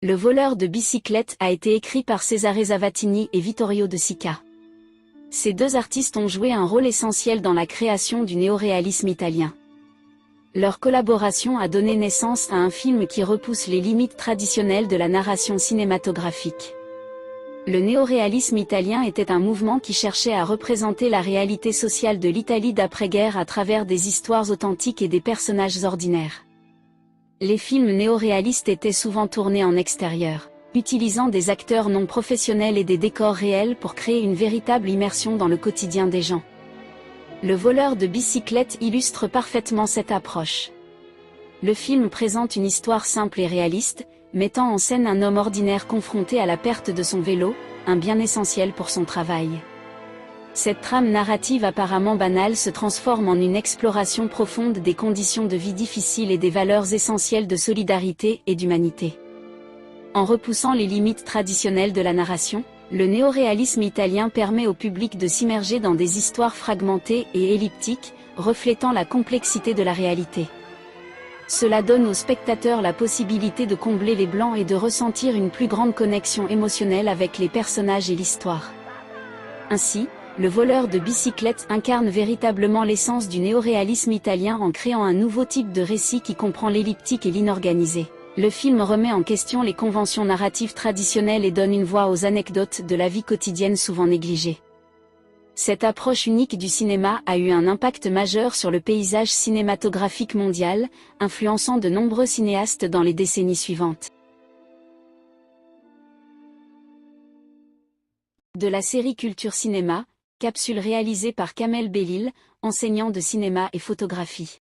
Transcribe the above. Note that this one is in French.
Le voleur de bicyclette a été écrit par Cesare Zavattini et Vittorio De Sica. Ces deux artistes ont joué un rôle essentiel dans la création du néoréalisme italien. Leur collaboration a donné naissance à un film qui repousse les limites traditionnelles de la narration cinématographique. Le néoréalisme italien était un mouvement qui cherchait à représenter la réalité sociale de l'Italie d'après-guerre à travers des histoires authentiques et des personnages ordinaires. Les films néoréalistes étaient souvent tournés en extérieur, utilisant des acteurs non professionnels et des décors réels pour créer une véritable immersion dans le quotidien des gens. Le voleur de bicyclette illustre parfaitement cette approche. Le film présente une histoire simple et réaliste, mettant en scène un homme ordinaire confronté à la perte de son vélo, un bien essentiel pour son travail. Cette trame narrative apparemment banale se transforme en une exploration profonde des conditions de vie difficiles et des valeurs essentielles de solidarité et d'humanité. En repoussant les limites traditionnelles de la narration, le néoréalisme italien permet au public de s'immerger dans des histoires fragmentées et elliptiques, reflétant la complexité de la réalité. Cela donne aux spectateurs la possibilité de combler les blancs et de ressentir une plus grande connexion émotionnelle avec les personnages et l'histoire. Ainsi, le voleur de bicyclette incarne véritablement l'essence du néoréalisme italien en créant un nouveau type de récit qui comprend l'elliptique et l'inorganisé. Le film remet en question les conventions narratives traditionnelles et donne une voix aux anecdotes de la vie quotidienne souvent négligées. Cette approche unique du cinéma a eu un impact majeur sur le paysage cinématographique mondial, influençant de nombreux cinéastes dans les décennies suivantes. De la série Culture Cinéma, capsule réalisée par Kamel Bellil, enseignant de cinéma et photographie.